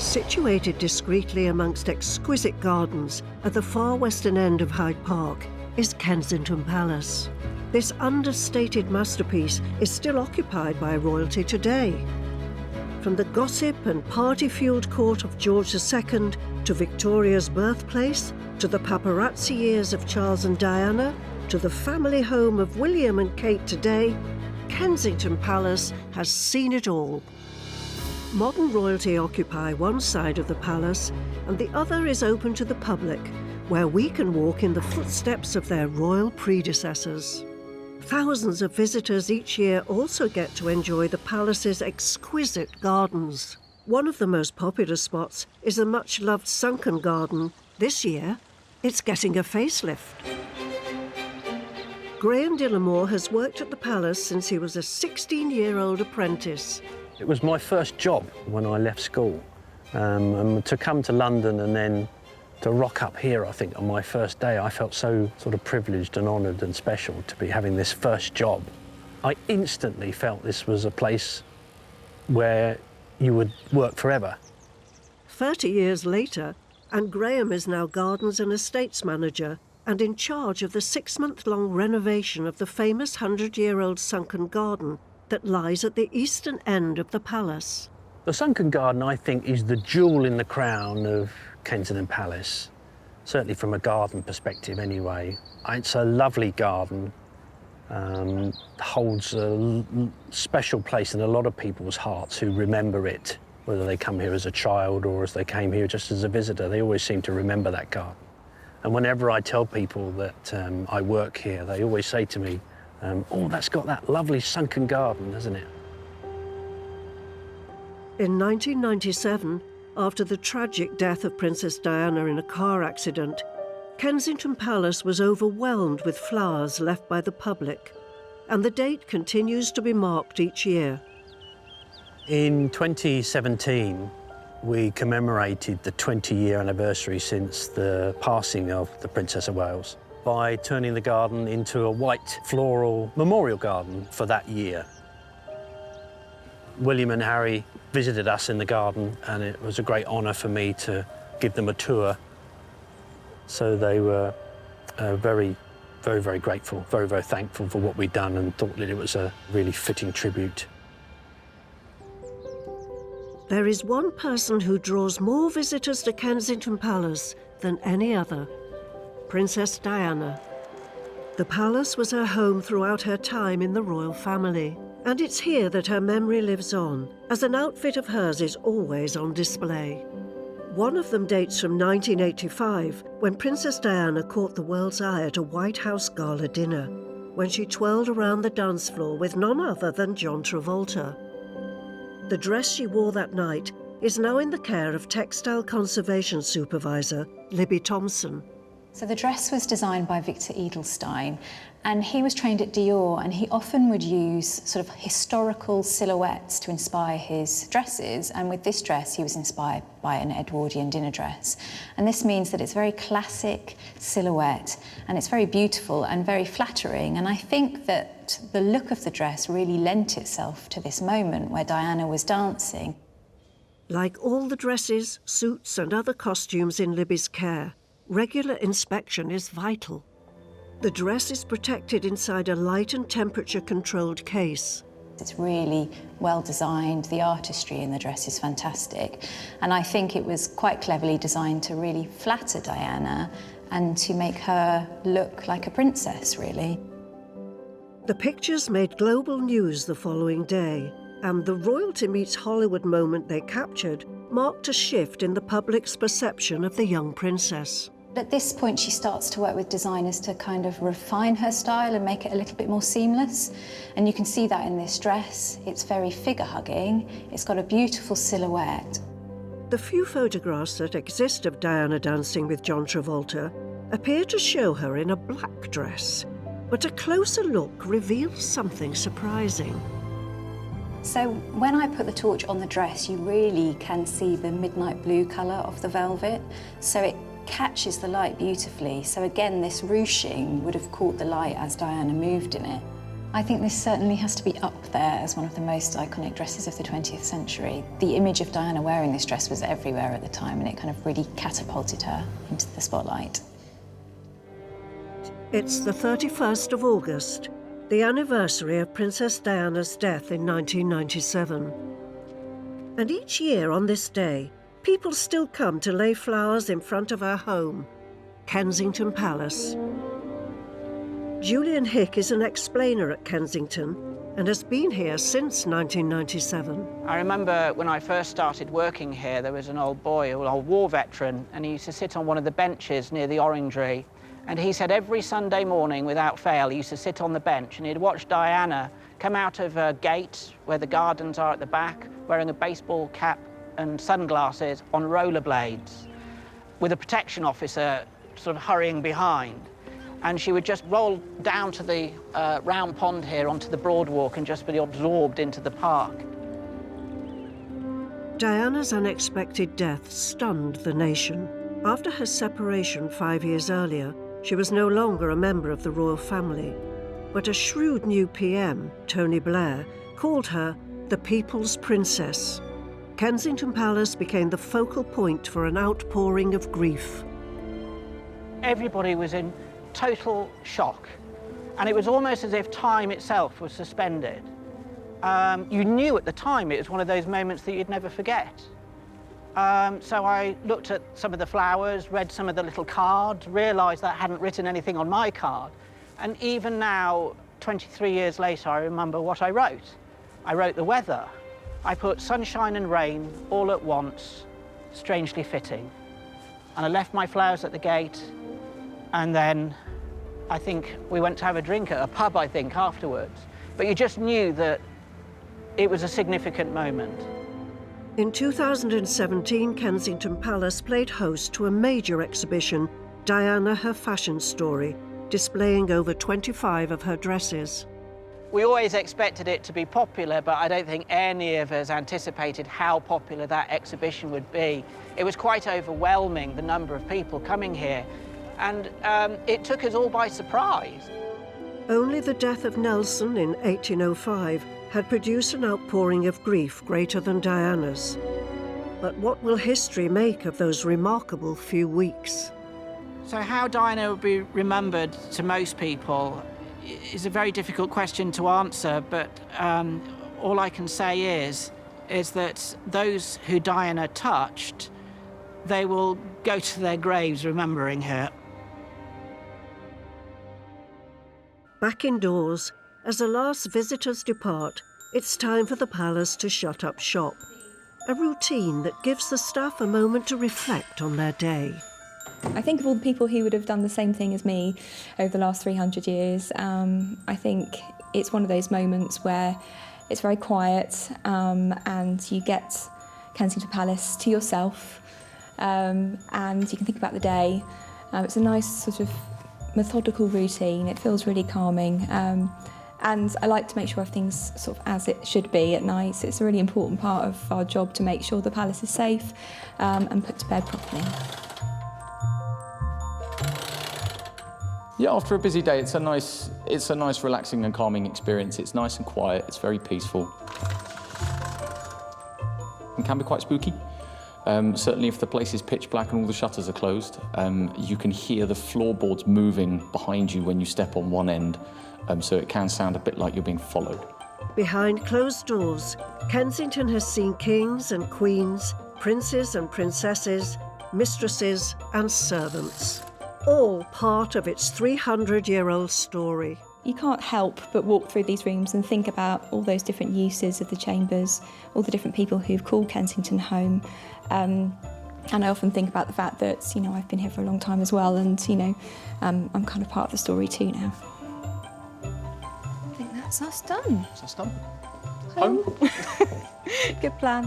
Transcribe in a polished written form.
Situated discreetly amongst exquisite gardens at the far western end of Hyde Park is Kensington Palace. This understated masterpiece is still occupied by royalty today. From the gossip and party-fueled court of George II to Victoria's birthplace, to the paparazzi years of Charles and Diana, to the family home of William and Kate today, Kensington Palace has seen it all. Modern royalty occupy one side of the palace, and the other is open to the public, where we can walk in the footsteps of their royal predecessors. Thousands of visitors each year also get to enjoy the palace's exquisite gardens. One of the most popular spots is the much-loved sunken garden. This year, it's getting a facelift. Graham Dillamore has worked at the palace since he was a 16-year-old apprentice. It was my first job when I left school. And to come to London and then to rock up here, I think, on my first day, I felt so sort of privileged and honoured and special to be having this first job. I instantly felt this was a place where you would work forever. 30 years later, and Graham is now Gardens and Estates Manager and in charge of the 6-month-long renovation of the famous 100-year-old sunken garden that lies at the eastern end of the palace. The sunken garden, I think, is the jewel in the crown of Kensington Palace, certainly from a garden perspective anyway. It's a lovely garden, holds a special place in a lot of people's hearts who remember it, whether they come here as a child or as they came here just as a visitor. They always seem to remember that garden. And whenever I tell people that I work here, they always say to me, oh, that's got that lovely sunken garden, hasn't it? In 1997, after the tragic death of Princess Diana in a car accident, Kensington Palace was overwhelmed with flowers left by the public, and the date continues to be marked each year. In 2017, we commemorated the 20-year anniversary since the passing of the Princess of Wales by turning the garden into a white floral memorial garden for that year. William and Harry visited us in the garden, and it was a great honour for me to give them a tour. So they were very, very grateful, very, very thankful for what we'd done, and thought that it was a really fitting tribute. There is one person who draws more visitors to Kensington Palace than any other: Princess Diana. The palace was her home throughout her time in the royal family, and it's here that her memory lives on, as an outfit of hers is always on display. One of them dates from 1985, when Princess Diana caught the world's eye at a White House gala dinner, when she twirled around the dance floor with none other than John Travolta. The dress she wore that night is now in the care of Textile Conservation Supervisor Libby Thompson. So the dress was designed by Victor Edelstein, and he was trained at Dior, and he often would use sort of historical silhouettes to inspire his dresses, and with this dress he was inspired by an Edwardian dinner dress. And this means that it's very classic silhouette, and it's very beautiful and very flattering, and I think that the look of the dress really lent itself to this moment where Diana was dancing. Like all the dresses, suits and other costumes in Libby's care, regular inspection is vital. The dress is protected inside a light and temperature-controlled case. It's really well designed, the artistry in the dress is fantastic, and I think it was quite cleverly designed to really flatter Diana and to make her look like a princess, really. The pictures made global news the following day, and the royalty meets Hollywood moment they captured marked a shift in the public's perception of the young princess. At this point, she starts to work with designers to kind of refine her style and make it a little bit more seamless. And you can see that in this dress. It's very figure-hugging. It's got a beautiful silhouette. The few photographs that exist of Diana dancing with John Travolta appear to show her in a black dress, but a closer look reveals something surprising. So when I put the torch on the dress, you really can see the midnight blue colour of the velvet. So it catches the light beautifully. So again, this ruching would have caught the light as Diana moved in it. I think this certainly has to be up there as one of the most iconic dresses of the 20th century. The image of Diana wearing this dress was everywhere at the time, and it kind of really catapulted her into the spotlight. It's the 31st of August, the anniversary of Princess Diana's death in 1997. And each year on this day, people still come to lay flowers in front of her home, Kensington Palace. Julian Hick is an explainer at Kensington and has been here since 1997. I remember when I first started working here, there was an old boy, an old war veteran, and he used to sit on one of the benches near the orangery. And he said every Sunday morning, without fail, he used to sit on the bench and he'd watch Diana come out of a gate where the gardens are at the back, wearing a baseball cap and sunglasses on rollerblades, with a protection officer sort of hurrying behind. And she would just roll down to the round pond here onto the Broadwalk and just be absorbed into the park. Diana's unexpected death stunned the nation. After her separation 5 years earlier, she was no longer a member of the royal family. But a shrewd new PM, Tony Blair, called her the People's Princess. Kensington Palace became the focal point for an outpouring of grief. Everybody was in total shock, and it was almost as if time itself was suspended. You knew at the time it was one of those moments that you'd never forget. So I looked at some of the flowers, read some of the little cards, realised that I hadn't written anything on my card, and even now, 23 years later, I remember what I wrote. I wrote the weather. I put sunshine and rain all at once, strangely fitting. And I left my flowers at the gate. And then I think we went to have a drink at a pub, I think, afterwards. But you just knew that it was a significant moment. In 2017, Kensington Palace played host to a major exhibition, Diana, Her Fashion Story, displaying over 25 of her dresses. We always expected it to be popular, but I don't think any of us anticipated how popular that exhibition would be. It was quite overwhelming, the number of people coming here. And it took us all by surprise. Only the death of Nelson in 1805 had produced an outpouring of grief greater than Diana's. But what will history make of those remarkable few weeks? So how Diana will be remembered to most people is a very difficult question to answer, but all I can say is that those who Diana touched, they will go to their graves remembering her. Back indoors, as the last visitors depart, it's time for the palace to shut up shop. A routine that gives the staff a moment to reflect on their day. I think of all the people who would have done the same thing as me over the last 300 years. I think it's one of those moments where it's very quiet and you get Kensington Palace to yourself and you can think about the day. It's a nice sort of methodical routine. It feels really calming. And I like to make sure everything's sort of as it should be at night. It's a really important part of our job to make sure the palace is safe and put to bed properly. Yeah, after a busy day, it's a nice, relaxing and calming experience. It's nice and quiet. It's very peaceful. It can be quite spooky. Certainly if the place is pitch black and all the shutters are closed, you can hear the floorboards moving behind you when you step on one end, so it can sound a bit like you're being followed. Behind closed doors, Kensington has seen kings and queens, princes and princesses, mistresses and servants, all part of its 300-year-old story. You can't help but walk through these rooms and think about all those different uses of the chambers, all the different people who've called Kensington home. And I often think about the fact that, you know, I've been here for a long time as well, and, you know, I'm kind of part of the story too now. I think that's us done. Is that done? Home. Good plan.